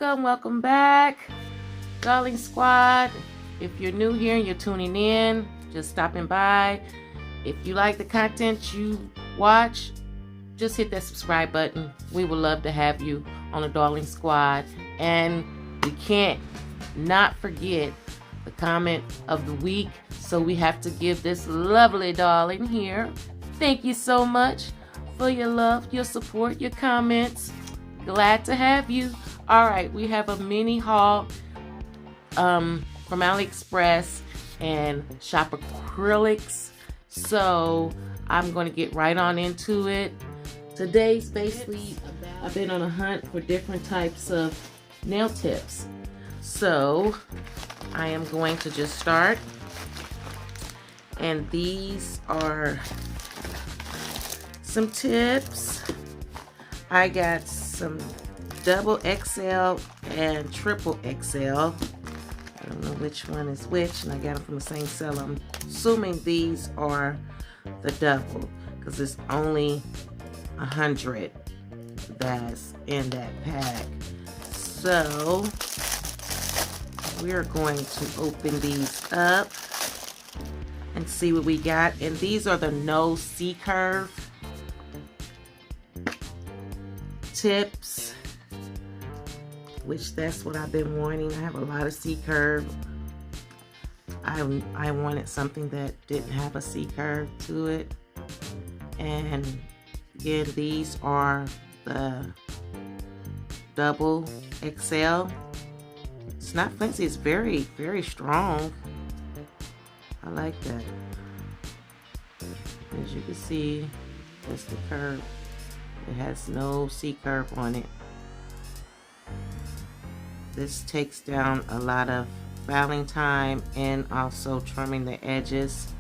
welcome back, Darling Squad. If you're new here and you're tuning in, just stopping by. If you like the content you watch, just hit that subscribe button. We would love to have you on the Darling Squad. And we can't not forget the comment of the week. So we have to give this lovely darling here. Thank you so much for your love, your support, your comments. Glad to have you. All right, we have a mini haul from AliExpress and Shopacrylix. So I'm going to get right on into it. Today's basically, I've been on a hunt for different types of nail tips. So I am going to just start. And these are some tips. I got some double XL and triple XL. I don't know which one is which, and I got them from the same seller. I'm assuming these are the double because it's only 100 that's in that pack. So we're going to open these up and see what we got. And these are the no C-curve tips, which that's what I've been wanting. I have a lot of C-curve. I wanted something that didn't have a C-curve to it. And again, these are the double XL. It's not flimsy, it's very, very strong. I like that. As you can see, that's the curve. It has no C-curve on it. This takes down a lot of filing time and also trimming the edges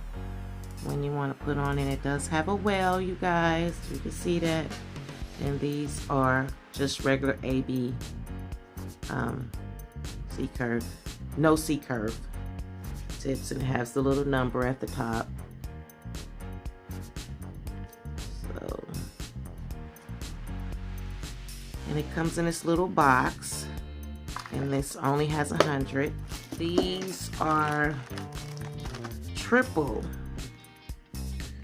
when you want to put on it. It does have a well, you guys. You can see that. And these are just regular AB C-curve, no C-curve tips, and it has the little number at the top. So, and it comes in this little box, and this only has 100. These are triple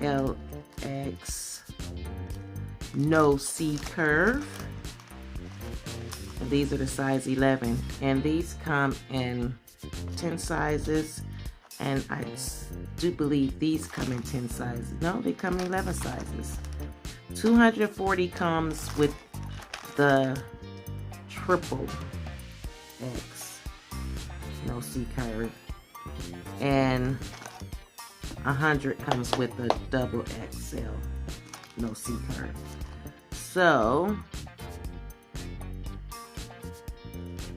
LX no C-curve. And these are the size 11, and these come in 10 sizes, and I do believe these come in 10 sizes. No, they come in 11 sizes. 240 comes with the triple X no C-curve, and 100 comes with the double XL no C-curve. So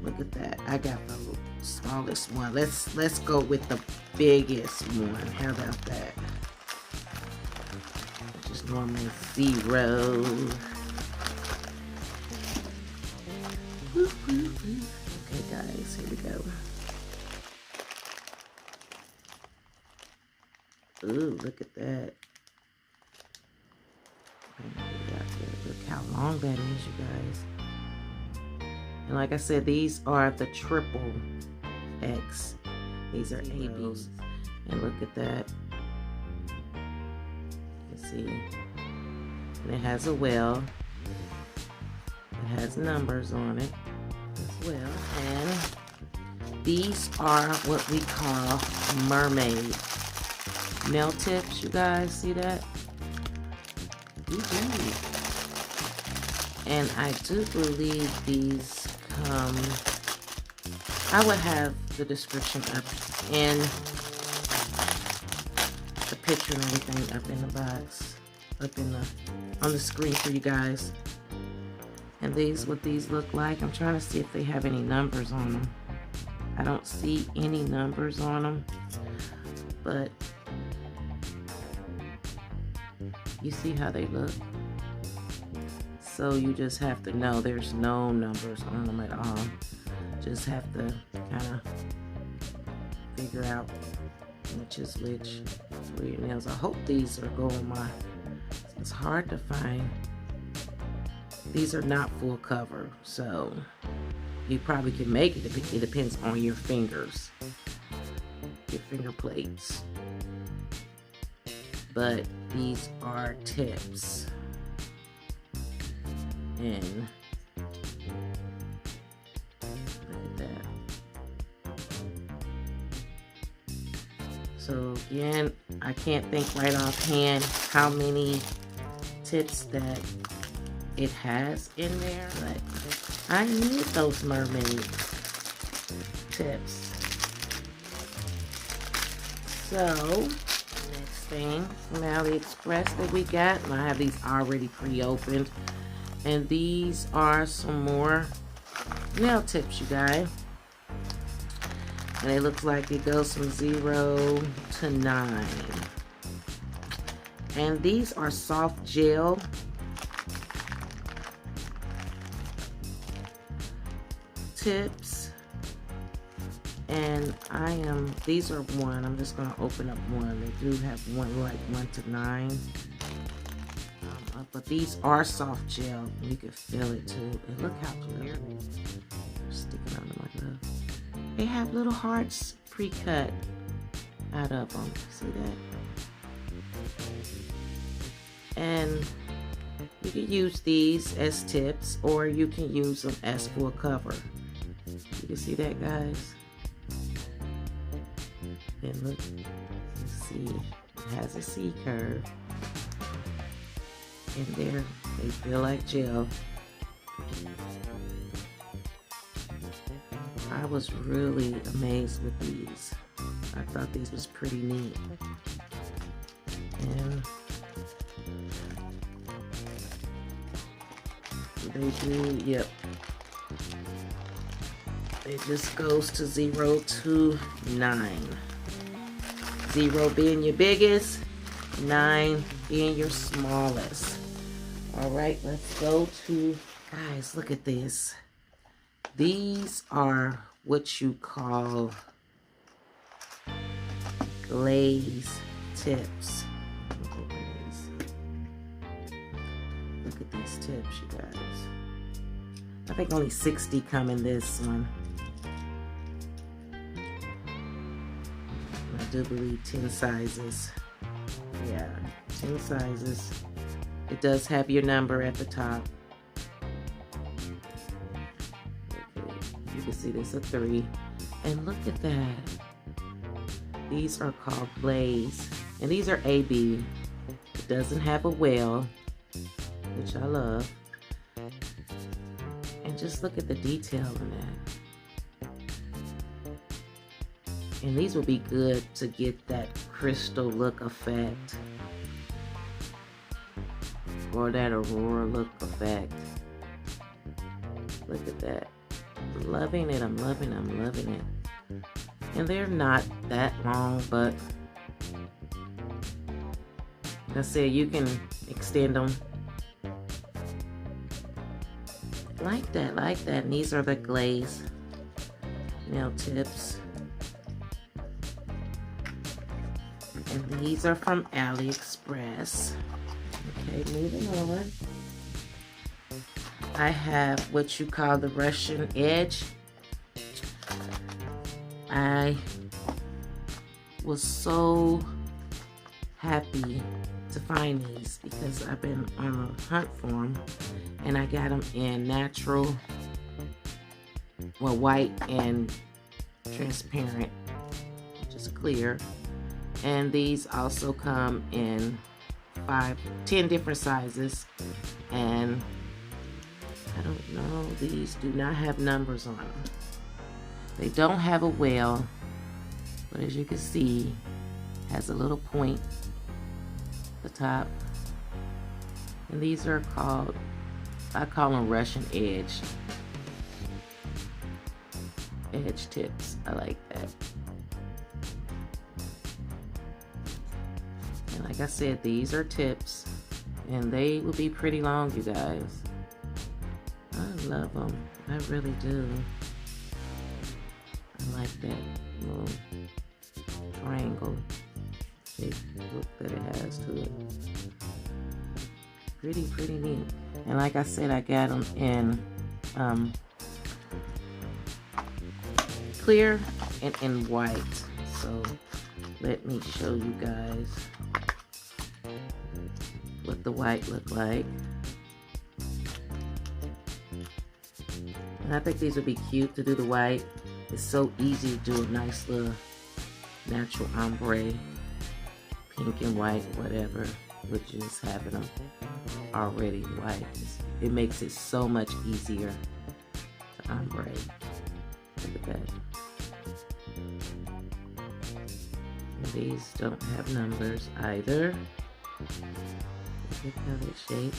look at that. I got the smallest one. Let's go with the biggest one. How about that? Just normally 0. Okay, guys, here we go. Ooh, look at that. Look how long that is, you guys. And like I said, these are the triple X. These are ABs. And look at that. You can see. And it has a well. It has numbers on it as well. And these are what we call mermaid nail tips. You guys see that? And I do believe these come, I would have the description up in the picture and everything up in the box, up in the, on the screen for you guys. And these, what these look like. I'm trying to see if they have any numbers on them. I don't see any numbers on them, but you see how they look. So you just have to know there's no numbers on them at all. Just have to kind of figure out which is which for your nails. I hope these are going my, it's hard to find. These are not full cover, so you probably can make it. It depends on your fingers, your finger plates. But these are tips. And look at that. So again, I can't think right offhand how many tips that it has in there, but I need those mermaid tips. So next thing from AliExpress that we got, and I have these already pre-opened, and these are some more nail tips, you guys. And it looks like it goes from 0 to 9. And these are soft gel tips. And these are one. I'm just gonna open up one. They do have one, like 1 to 9. But these are soft gel. You can feel it too. And look how clear they are. Sticking out of my glove. They have little hearts pre-cut out of them. See that? And you can use these as tips, or you can use them as full cover. You can see that, guys? And look, let's see, it has a C curve. And there, they feel like gel. I was really amazed with these. I thought these was pretty neat. And they do, yep. It just goes to 0 to 9. 0 being your biggest, 9 being your smallest. All right, let's go to, guys, look at this. These are what you call glaze tips. Look at these tips, you guys. I think only 60 come in this one. I do believe 10 sizes. Yeah, 10 sizes. It does have your number at the top. Okay, you can see this a 3. And look at that. These are called Glaze. And these are AB. It doesn't have a well, which I love. And just look at the detail in that. And these will be good to get that crystal look effect. Or that aurora look effect. Look at that. I'm loving it, I'm loving it. And they're not that long, but like I said, you can extend them like that. And these are the glaze nail tips. And these are from AliExpress. Okay, moving on. I have what you call the Russian edge. I was so happy to find these because I've been on a hunt for them, and I got them in natural, well, white and transparent, just clear. And these also come in 10 different sizes, and I don't know, these do not have numbers on them. They don't have a well, but as you can see, has a little point at the top. And these are called, I call them Russian edge tips. I like that. And like I said, these are tips, and they will be pretty long, you guys. I love them. I really do. I like that little triangle shape look that it has to it. Pretty neat. And like I said, I got them in clear and in white. So let me show you guys what the white look like. And I think these would be cute to do the white. It's so easy to do a nice little natural ombre, pink and white, whatever, with just having them already white. It makes it so much easier to ombre. Look at that. And these don't have numbers either. Look how they shape.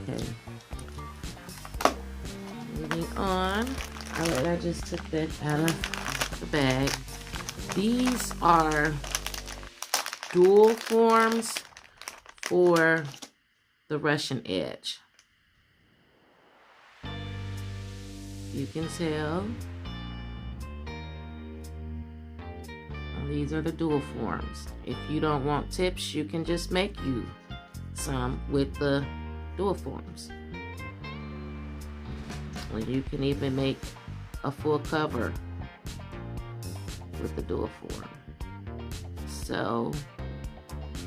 Okay. Moving on. Alright, I just took that out of the bag. These are dual forms for the Russian edge. You can tell. And these are the dual forms. If you don't want tips, you can just make you some with the dual forms. Or you can even make a full cover with the dual form. So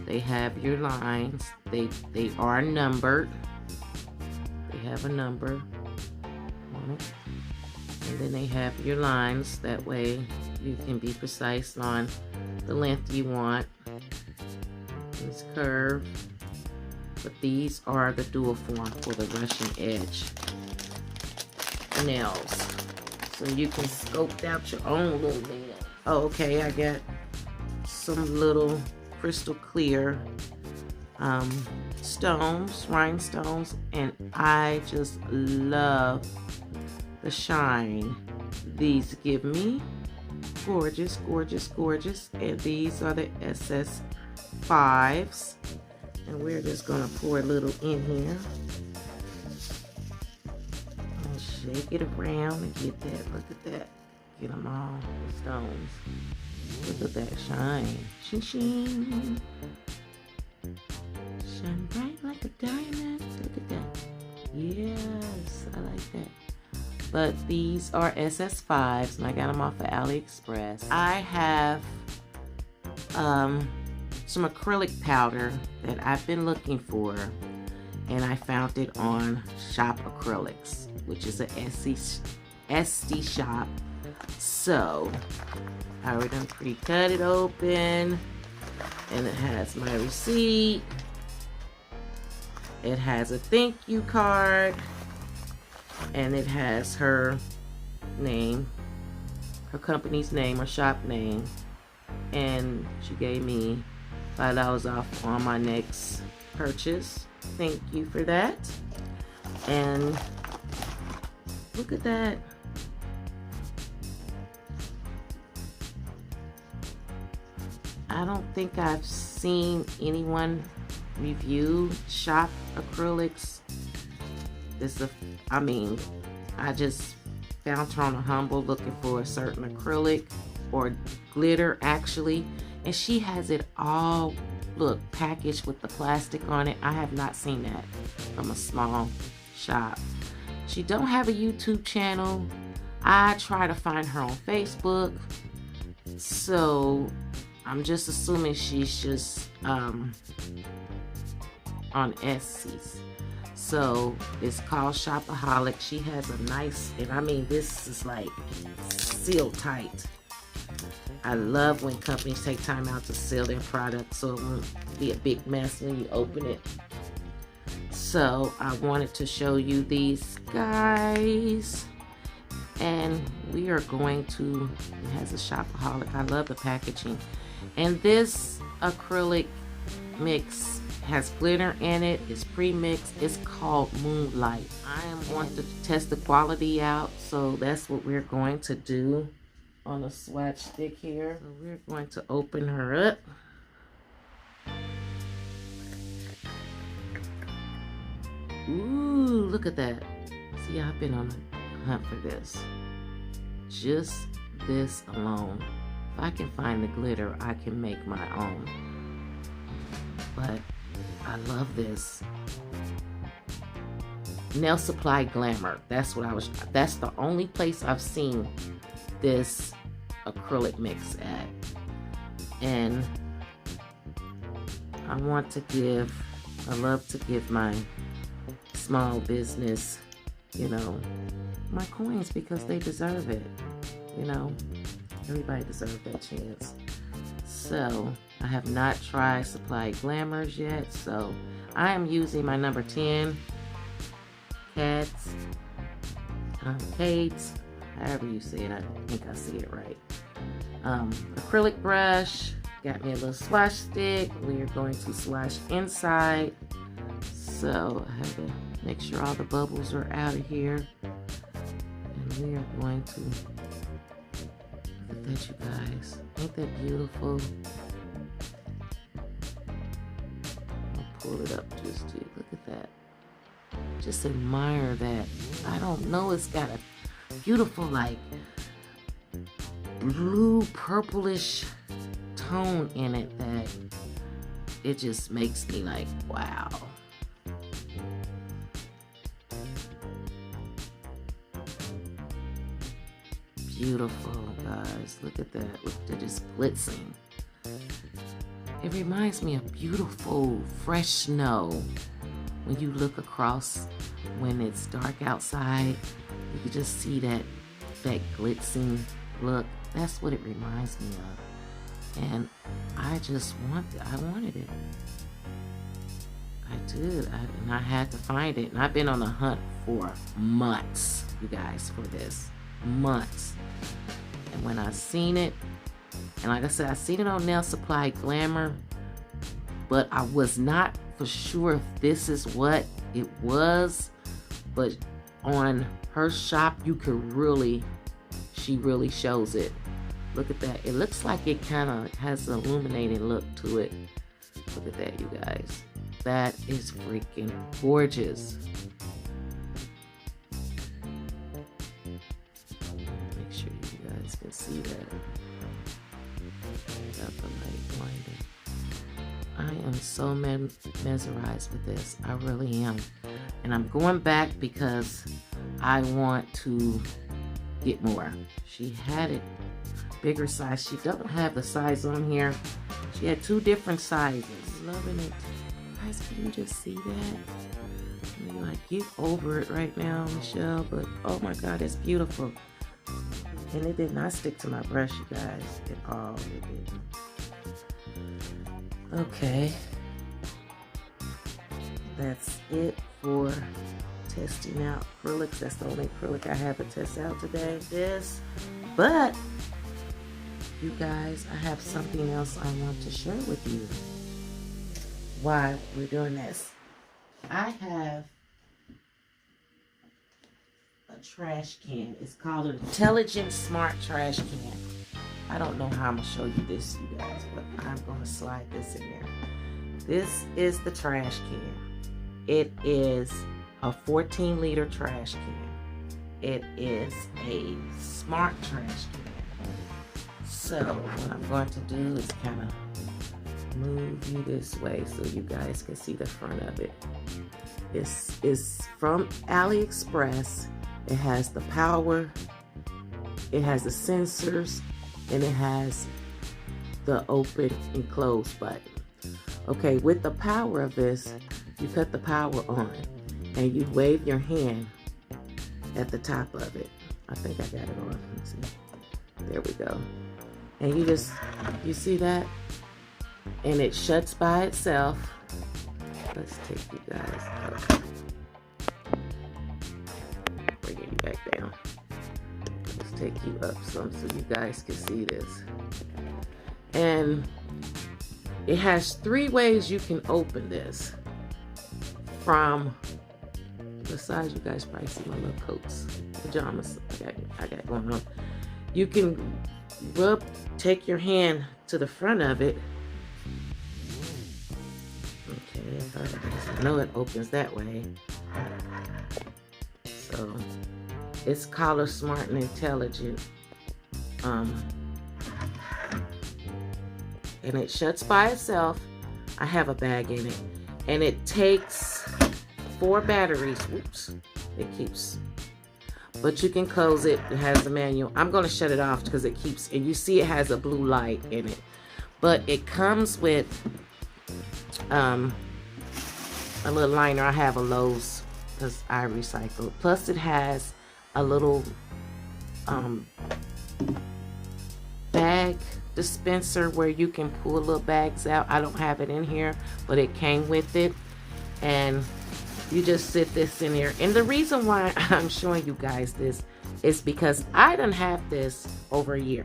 they have your lines. They are numbered. They have a number on it. And then they have your lines. That way you can be precise on the length you want. It's curved. But these are the dual form for the Russian edge nails. So you can scope out your own little nail. Oh, okay, I got some little crystal clear stones, rhinestones, and I just love the shine these give me. Gorgeous, gorgeous, gorgeous. And these are the SS5s. And we're just gonna pour a little in here. And shake it around and get that, look at that. Get them all, the stones. Look at that shine. Shing, shing. Shine bright like a diamond. Look at that. Yes, I like that. But these are SS5s, and I got them off of AliExpress. I have some acrylic powder that I've been looking for, and I found it on Shopacrylix, which is a SD shop. So I already done pre-cut it open, and it has my receipt. It has a thank you card, and it has her name, her company's name or shop name, and she gave me $5 off on my next purchase. Thank you for that. And look at that. I don't think I've seen anyone review Shopacrylix. I just found her on a Humble looking for a certain acrylic or glitter actually, and she has it all, look, packaged with the plastic on it. I have not seen that from a small shop. She don't have a YouTube channel. I try to find her on Facebook, so I'm just assuming she's just on Etsy's. So it's called Shopaholic. She has a nice, and I mean, this is like sealed tight. I love when companies take time out to seal their product so it won't be a big mess when you open it. So I wanted to show you these guys, and we are going to, it has a Shopaholic. I love the packaging. And this acrylic mix has glitter in it. It's pre-mixed. It's called Moonlight. I am going to test the quality out, so that's what we're going to do on a swatch stick here. So we're going to open her up. Ooh, look at that. See, I've been on a hunt for this. Just this alone. If I can find the glitter, I can make my own. But I love this. Nail Supply Glamour. That's the only place I've seen this acrylic mix at. And I love to give my small business, you know, my coins, because they deserve it. You know, everybody deserves that chance. So I have not tried Supply Glamours yet, so I am using my number 10 kads, however you say it. I think I see it right. Acrylic brush. Got me a little swatch stick. We are going to swatch inside, so I have to make sure all the bubbles are out of here. And we are going to, look at that, you guys. Ain't that beautiful? I'll pull it up just to look at that. Just admire that. I don't know, it's got a beautiful, like, blue purplish tone in it that it just makes me like, wow. Beautiful, guys. Look at that. Look, they're just blitzing. It reminds me of beautiful fresh snow. When you look across when it's dark outside, you can just see that glitzing look. That's what it reminds me of. And I just I wanted it. I did. And I had to find it. And I've been on a hunt for months, you guys, for this. Months. And when I seen it, and like I said, I seen it on Nail Supply Glamour, but I was not for sure if this is what it was. But on her shop, you could really, she really shows it. Look at that. It looks like it kind of has an illuminating look to it. Look at that, you guys. That is freaking gorgeous. Make sure you guys can see that. Got the light blinding. I am so mesmerized with this. I really am. And I'm going back because I want to get more. She had it bigger size. She don't have the size on here. She had 2 different sizes. Loving it. Guys, can you just see that? I mean, like, get over it right now, Michelle. But oh my God, it's beautiful. And it did not stick to my brush, you guys, at all. It didn't. Okay. That's it for testing out acrylics. That's the only acrylic I have to test out today. But you guys, I have something else I want to share with you while we're doing this. I have a trash can. It's called an Intelligent Smart Trash Can. I don't know how I'm going to show you this, you guys, but I'm going to slide this in there. This is the trash can. It is a 14-liter trash can. It is a smart trash can. So what I'm going to do is kind of move you this way so you guys can see the front of it. This is from AliExpress. It has the power, it has the sensors, and it has the open and close button. Okay, with the power of this, you cut the power on and you wave your hand at the top of it. I think I got it on. Let's see. There we go. And you see that? And it shuts by itself. Let's take you guys up. Bringing you back down. Let's take you up some so you guys can see this. And it has 3 ways you can open this. From, besides, you guys probably see my little coats, pajamas I got going on. You can take your hand to the front of it. Okay, I know it opens that way. So it's Color Smart and Intelligent. And it shuts by itself. I have a bag in it. And it takes 4 batteries. Oops. It keeps. but you can close it. It has the manual. I'm going to shut it off because it keeps, and you see it has a blue light in it. But it comes with a little liner. I have a Lowe's because I recycle. Plus it has a little bag dispenser where you can pull little bags out. I don't have it in here, but it came with it. And you just sit this in here. And the reason why I'm showing you guys this is because I done have this over a year.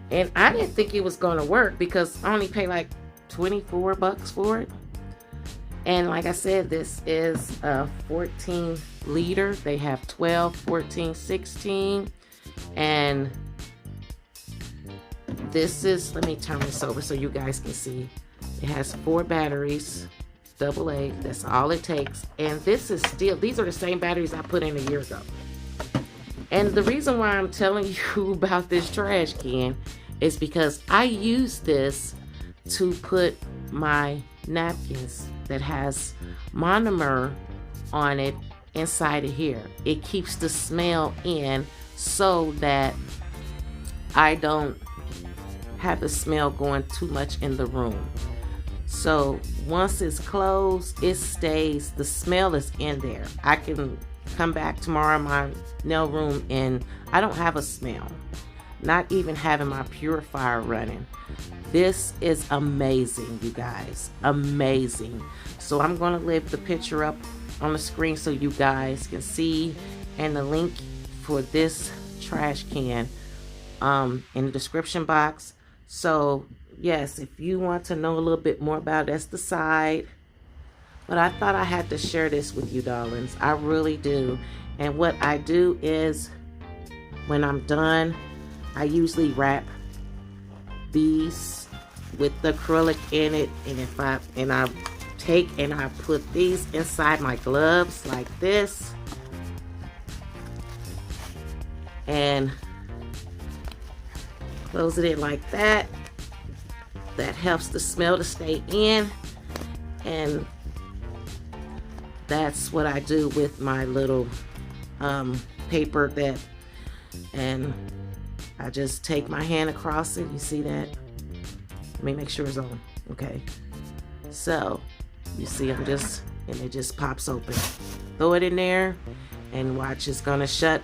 And I didn't think it was going to work because I only paid like 24 bucks for it. And like I said, this is a 14 liter. They have 12, 14, 16. And this is, let me turn this over so you guys can see. It has 4 batteries, AA. That's all it takes. And this is still, these are the same batteries I put in a year ago. And the reason why I'm telling you about this trash can is because I use this to put my napkins that has monomer on it inside of here. It keeps the smell in so that I don't have the smell going too much in the room. So once it's closed, it stays, the smell is in there. I can come back tomorrow in my nail room and I don't have a smell. Not even having my purifier running. This is amazing, you guys. Amazing. So I'm going to leave the picture up on the screen so you guys can see, and the link for this trash can in the description box. So yes, if you want to know a little bit more about it, that's the side. But I thought I had to share this with you, darlings. I really do. And what I do is, when I'm done, I usually wrap these with the acrylic in it, and I take and I put these inside my gloves like this, and close it in like that. That helps the smell to stay in, and that's what I do with my little paper that, and I just take my hand across it. You see that? Let me make sure it's on. Okay. So, you see I'm just, and it just pops open. Throw it in there and watch, it's gonna shut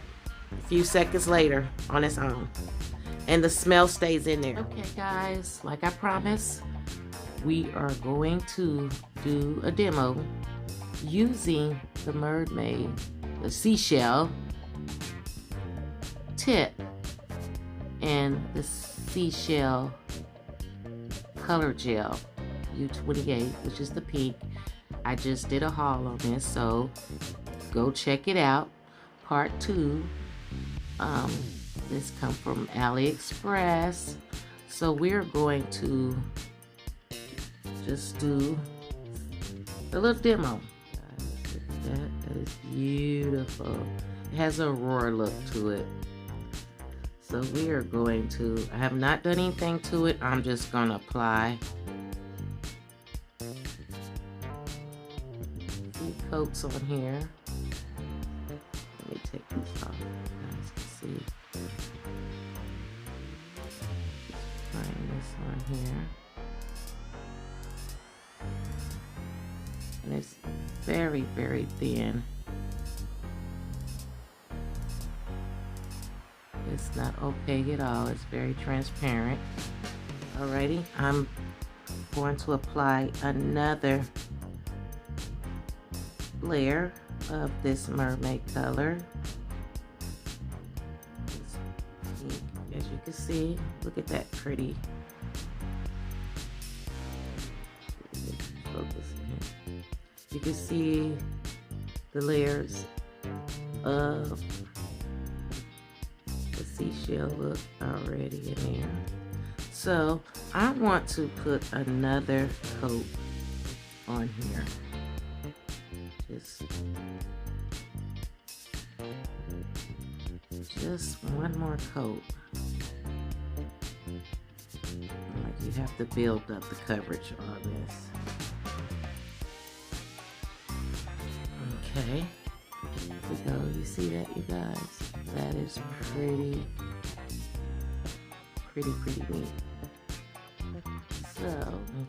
a few seconds later on its own. And the smell stays in there. Okay guys, like I promised, we are going to do a demo using the mermaid, the seashell tip, and the seashell color gel U28, which is the pink. I just did a haul on this, so go check it out. Part 2. This come from AliExpress. So we're going to just do a little demo. That is beautiful. It has a Aurora look to it. So we are going to, I have not done anything to it. I'm just going to apply 3 coats on here. Let me take this off. You guys can see. Just applying this on here. And it's very, very thin. It's not opaque at all. It's very transparent. Alrighty, I'm going to apply another layer of this mermaid color. As you can see, look at that pretty. Focus in. You can see the layers of the seashell look already in there. So I want to put another coat on here. Just one more coat. Like you have to build up the coverage on this. Okay, There we go. You see that, you guys? That is pretty neat. So,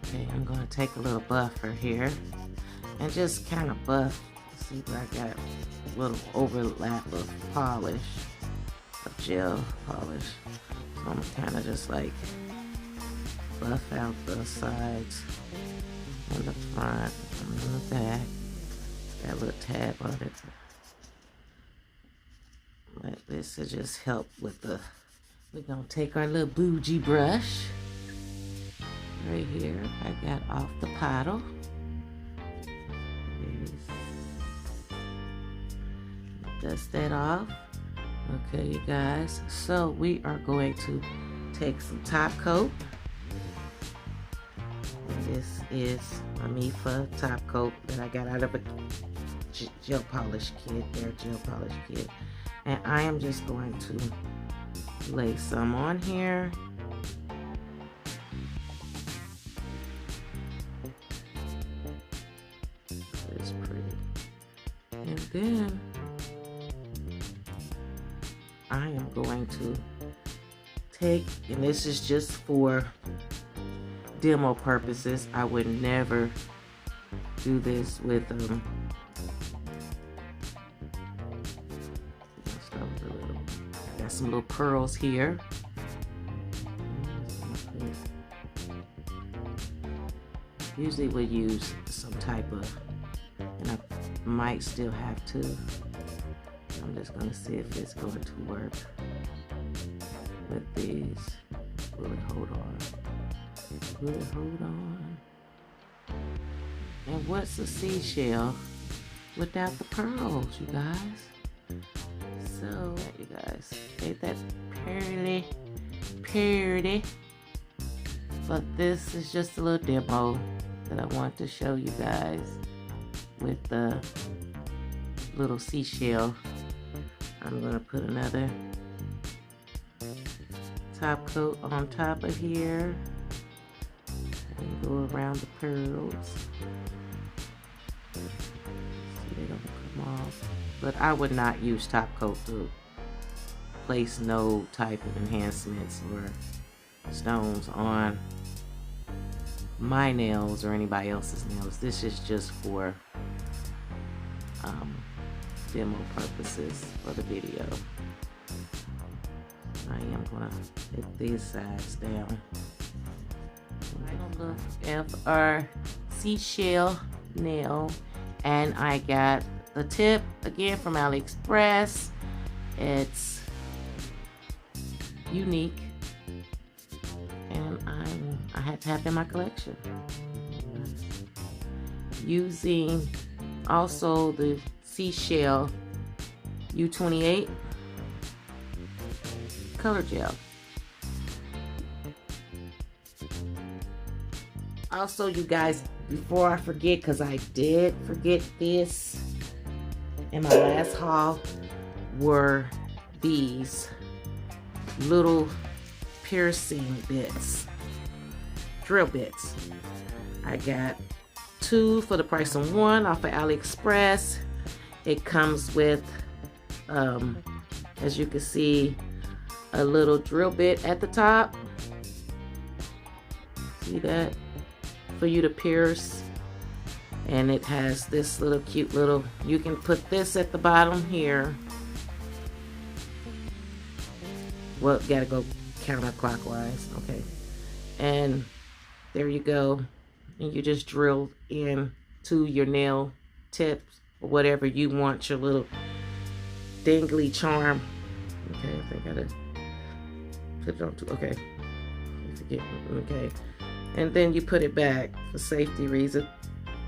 okay, I'm going to take a little buffer here and just kind of buff. See where I got a little overlap of polish, of gel polish. So I'm kind of just like buff out the sides and the front and the back. Got a little tab on it. But this will just help with the, we're gonna take our little bougie brush right here. I got off the paddle. Dust that off. Okay, you guys. So we are going to take some top coat. And this is a Mifa top coat that I got out of a gel polish kit. Their gel polish kit. And I am just going to lay some on here. It's pretty. And then I am going to take, and this is just for demo purposes. I would never do this with got some little pearls here. Usually we use some type of, and I might still have to. I'm just going to see if it's going to work with these. Will it hold on? Will it hold on? And what's a seashell without the pearls, you guys? So, you guys, ain't that pretty? But this is just a little demo that I want to show you guys with the little seashell. I'm gonna put another top coat on top of here and go around the pearls. See, they don't come off. But I would not use top coat to place no type of enhancements or stones on my nails or anybody else's nails. This is just for demo purposes for the video. I am gonna hit these sides down. FR seashell nail, and I got the tip again from AliExpress. It's unique, and I had to have it in my collection. Using also the seashell U28 color gel. Also, you guys, before I forget, because I did forget this in my last haul, were these little piercing bits, drill bits. I got 2 for the price of 1 off of AliExpress. It comes with, as you can see, a little drill bit at the top. See that? For you to pierce. And it has this little cute little, you can put this at the bottom here. Well, gotta go counterclockwise. Okay. And there you go. And you just drill in to your nail tips or whatever you want your little dangly charm. Okay, I think I gotta put it on to, okay. Okay. And then you put it back for safety reason.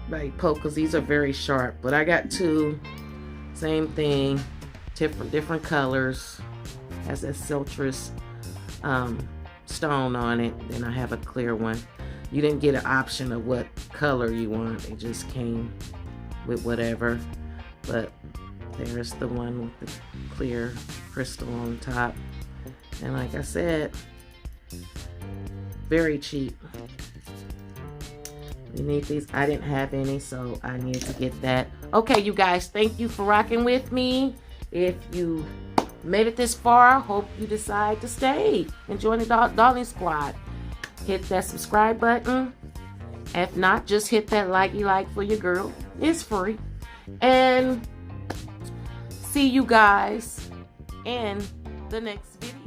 Like poke, because these are very sharp. But I got 2, same thing, different colors. Has that citrus stone on it. Then I have a clear one. You didn't get an option of what color you want. It just came with whatever. But there's the one with the clear crystal on top. And like I said, very cheap. You need these. I didn't have any, so I needed to get that. Okay, you guys, thank you for rocking with me. If you made it this far, hope you decide to stay and join the Darling Squad. Hit that subscribe button. If not, just hit that like for your girl. It's free. And see you guys in the next video.